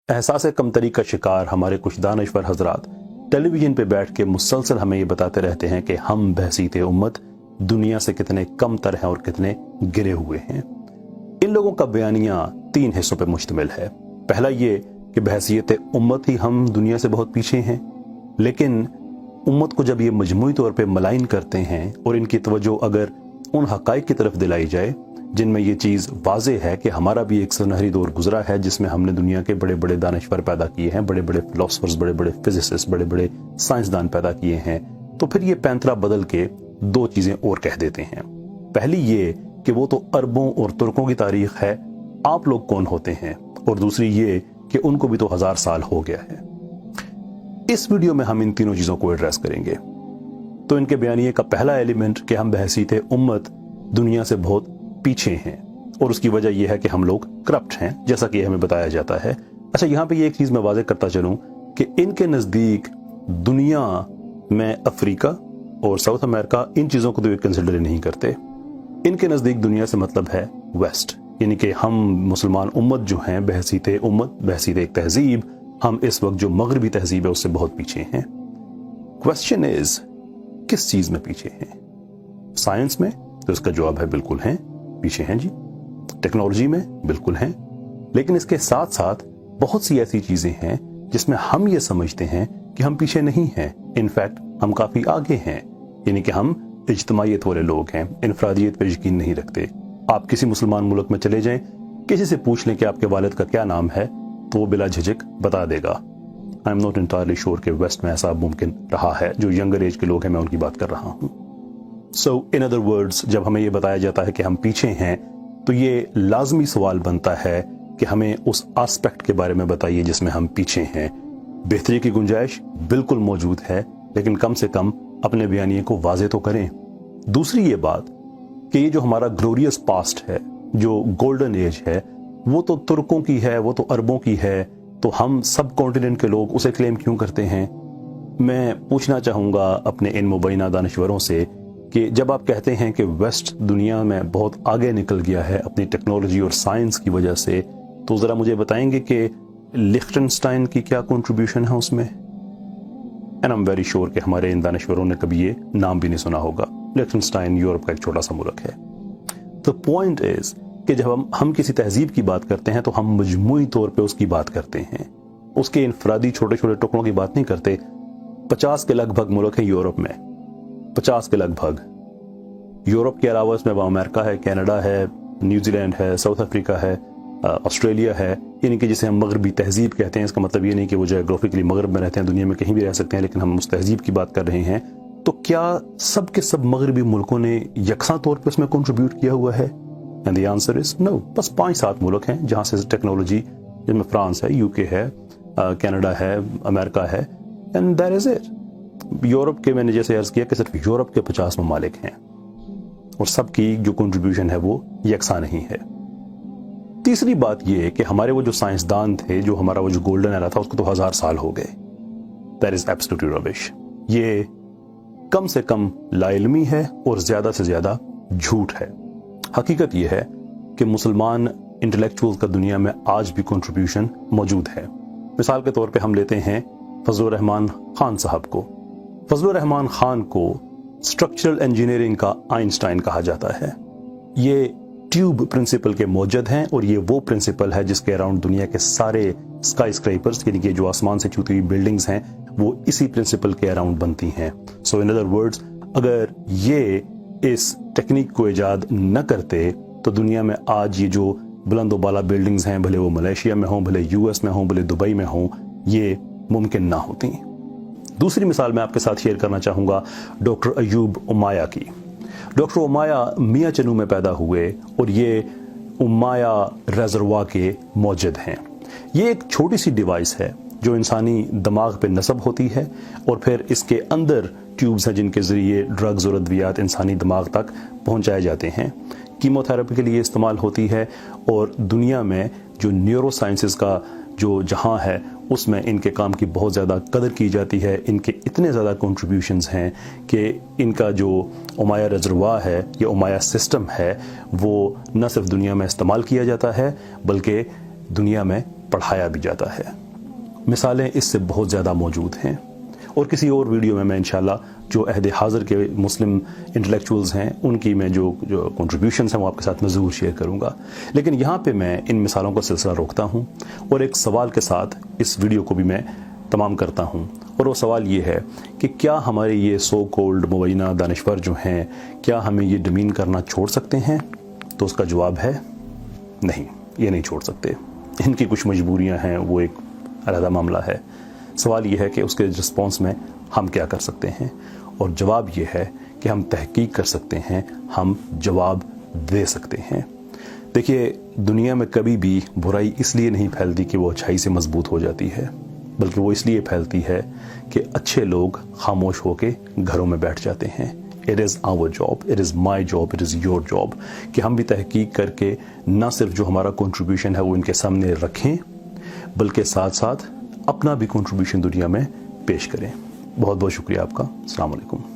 एहसास कमतरी का शिकार हमारे कुछ दानिश्वर हजरात टेलीविजन पे बैठ के मुसलसल हमें ये बताते रहते हैं कि हम बहसीत उम्मत दुनिया से कितने कम तर हैं और कितने गिरे हुए हैं। इन लोगों का बयानिया 3 हिस्सों पे मुश्तमिल है। पहला ये कि बहसीत उम्मत ही हम दुनिया से बहुत पीछे हैं, लेकिन उम्मत को जब ये मजमूई तौर पे मलाइन करते हैं और इनकी तवज्जो अगर उन हकाइक की तरफ दिलाई जाए जिनमें ये चीज़ वाज़े है कि हमारा भी एक सुनहरी दौर गुजरा है जिसमें हमने दुनिया के बड़े बड़े दानिश्वर पैदा किए हैं, बड़े बड़े फिलोसफर्स, बड़े बड़े फिजिसिस्ट, बड़े बड़े साइंसदान पैदा किए हैं, तो फिर ये पैंतरा बदल के 2 चीज़ें और कह देते हैं। पहली ये कि वो तो अरबों और तुर्कों की तारीख है, आप लोग कौन होते हैं, और दूसरी ये कि उनको भी तो 1000 साल हो गया है। इस वीडियो में हम इन तीनों चीज़ों को एड्रेस करेंगे। तो इनके बयानिए का पहला एलिमेंट कि हम बहसीत उम्मत दुनिया से बहुत पीछे हैं और उसकी वजह यह है कि हम लोग करप्ट हैं, जैसा कि हमें बताया जाता है। अच्छा, यहां पे ये एक चीज मैं वाज़ेह करता चलूं कि इनके नजदीक दुनिया में अफ्रीका और साउथ अमेरिका इन चीजों को तो ये कंसिडर नहीं करते। इनके नजदीक दुनिया से मतलब है वेस्ट, यानी कि हम मुसलमान उम्मत जो हैं, बहसीत उम्मत, बहसीत एक तहजीब, हम इस वक्त जो मगरबी तहजीब है उससे बहुत पीछे हैं। क्वेश्चन इज, किस चीज में पीछे हैं? साइंस में? तो इसका जवाब है बिल्कुल हैं, पीछे हैं जी। टेक्नोलॉजी में? बिल्कुल हैं। लेकिन इसके साथ साथ बहुत सी ऐसी चीजें हैं जिसमें हम ये समझते हैं कि हम पीछे नहीं हैं, इनफैक्ट हम काफी आगे हैं, यानी कि हम इज्तिमाइयत वाले लोग हैं, इनफरादियत पर यकीन नहीं रखते। आप किसी मुसलमान मुल्क में चले जाएं, किसी से पूछ लें कि आपके वालिद का क्या नाम है, तो वो बिला झिझक बता देगा। I am not entirely sure कि वेस्ट में ऐसा मुमकिन रहा है। जो यंगर एज के लोग हैं, मैं उनकी बात कर रहा हूं। सो इन अदर वर्ड्स, जब हमें ये बताया जाता है कि हम पीछे हैं, तो ये लाजमी सवाल बनता है कि हमें उस एस्पेक्ट के बारे में बताइए जिसमें हम पीछे हैं। बेहतरी की गुंजाइश बिल्कुल मौजूद है, लेकिन कम से कम अपने बयानिए को वाज़ेह तो करें। दूसरी ये बात कि ये जो हमारा ग्लोरियस पास्ट है, जो गोल्डन एज है, वो तो तुर्कों की है, वो तो अरबों की है, तो हम सब कॉन्टिनेंट के लोग उसे क्लेम क्यों करते हैं? मैं पूछना चाहूँगा अपने इन मुबैना दानिश्वरों से कि जब आप कहते हैं कि वेस्ट दुनिया में बहुत आगे निकल गया है अपनी टेक्नोलॉजी और साइंस की वजह से, तो ज़रा मुझे बताएंगे कि लिख्टेनस्टाइन की क्या कंट्रीब्यूशन है उसमें? And I am very sure कि हमारे इन दानिश्वरों ने कभी ये नाम भी नहीं सुना होगा। लिख्टेनस्टाइन यूरोप का एक छोटा सा मुल्क है। द पॉइंट इज कि जब हम किसी तहजीब की बात करते हैं तो हम मजमूई तौर पे उसकी बात करते हैं, उसके इनफरादी छोटे छोटे टुकड़ों की बात नहीं करते। 50 के लगभग मुल्क है यूरोप में, 50 के लगभग। यूरोप के अलावा इसमें अमेरिका है, कनाडा है, न्यूजीलैंड है, साउथ अफ्रीका है, ऑस्ट्रेलिया है, यानी कि जिसे हम मगरबी तहजीब कहते हैं। इसका मतलब ये नहीं कि वो जोग्राफिकली मगरब में रहते हैं, दुनिया में कहीं भी रह सकते हैं, लेकिन हम उस तहजीब की बात कर रहे हैं। तो क्या सब के सब मगरबी मुल्कों ने यकसा तौर पर उसमें कंट्रीब्यूट किया हुआ है? And the answer is no. बस 5-7 मुल्क हैं जहां से टेक्नोलॉजी, जिनमें फ्रांस है, यूके है, कनाडा है, अमेरिका है, and that is it. Europe के, मैंने जैसे अर्ज किया कि सिर्फ यूरोप के 50 ममालिक हैं और सबकी जो कंट्रीब्यूशन है वो यकसा नहीं है। तीसरी बात ये कि हमारे वो जो साइंसदान थे, जो हमारा वो जो गोल्डन एरा था, उसको तो 1000 साल हो गए। That is absolutely rubbish. ये कम से कम लाइल्मी है और ज्यादा से ज्यादा झूठ है। हकीकत यह है कि मुसलमान इंटेलेक्चुअल्स का दुनिया में आज भी कंट्रीब्यूशन मौजूद है। मिसाल के तौर पे हम लेते हैं फजलुर रहमान खान साहब को। फजलुर रहमान खान को स्ट्रक्चरल इंजीनियरिंग का आइंस्टाइन कहा जाता है। ये ट्यूब प्रिंसिपल के मौजूद हैं और ये वो प्रिंसिपल है जिसके अराउंड दुनिया के सारे स्काई स्क्रैपर्स, यानी कि जो आसमान से छूती हुई बिल्डिंग्स हैं, वो इसी प्रिंसिपल के अराउंड बनती हैं। सो इन अदर वर्ड्स, अगर ये इस टेक्निक को इजाद न करते तो दुनिया में आज ये जो बुलंद बाला बिल्डिंग्स हैं, भले वो मलेशिया में हों, भले यूएस में हों, भले दुबई में हों, ये मुमकिन ना होती। दूसरी मिसाल मैं आपके साथ शेयर करना चाहूंगा डॉक्टर अयूब उमाया की। डॉक्टर उमाया मियां चनू में पैदा हुए और ये उमाया रेजरवा के मौजूद हैं। ये एक छोटी सी डिवाइस है जो इंसानी दिमाग पे नस्ब होती है और फिर इसके अंदर ट्यूब्स हैं जिनके जरिए ड्रग्स और अद्वियात इंसानी दिमाग तक पहुंचाए जाते हैं। कीमोथेरेपी के लिए इस्तेमाल होती है और दुनिया में जो न्यूरो साइंसेस का जो जहां है उसमें इनके काम की बहुत ज़्यादा कदर की जाती है। इनके इतने ज़्यादा कंट्रीब्यूशंस हैं कि इनका जो उमाया रिजर्वा है या उमाया सिस्टम है वो न सिर्फ दुनिया में इस्तेमाल किया जाता है बल्कि दुनिया में पढ़ाया भी जाता है। मिसालें इससे बहुत ज़्यादा मौजूद हैं और किसी और वीडियो में मैं इंशाल्लाह जो अहद हाज़िर के मुस्लिम इंटेलेक्चुअल्स हैं उनकी मैं जो कंट्रीब्यूशंस हैं वो आपके साथ मैं ज़रूर शेयर करूँगा। लेकिन यहाँ पे मैं इन मिसालों का सिलसिला रोकता हूँ और एक सवाल के साथ इस वीडियो को भी मैं तमाम करता हूँ, और वो सवाल ये है कि क्या हमारे ये सो कोल्ड मुबैना दानिश्वर जो हैं, क्या हमें ये डिमीन करना छोड़ सकते हैं? तो उसका जवाब है नहीं, ये नहीं छोड़ सकते। इनकी कुछ मजबूरियाँ हैं, वो एक अलग मामला है। सवाल ये है कि उसके रिस्पॉन्स में हम क्या कर सकते हैं, और जवाब ये है कि हम तहकीक कर सकते हैं, हम जवाब दे सकते हैं। देखिए, दुनिया में कभी भी बुराई इसलिए नहीं फैलती कि वो अच्छाई से मजबूत हो जाती है, बल्कि वो इसलिए फैलती है कि अच्छे लोग खामोश होके घरों में बैठ जाते हैं। It is our job, it is my job, it is your job कि हम भी तहकीक करके ना सिर्फ जो हमारा कंट्रीब्यूशन है वो इनके सामने रखें, बल्कि साथ साथ अपना भी कंट्रीब्यूशन दुनिया में पेश करें। बहुत बहुत शुक्रिया आपका। अस्सलाम वालेकुम।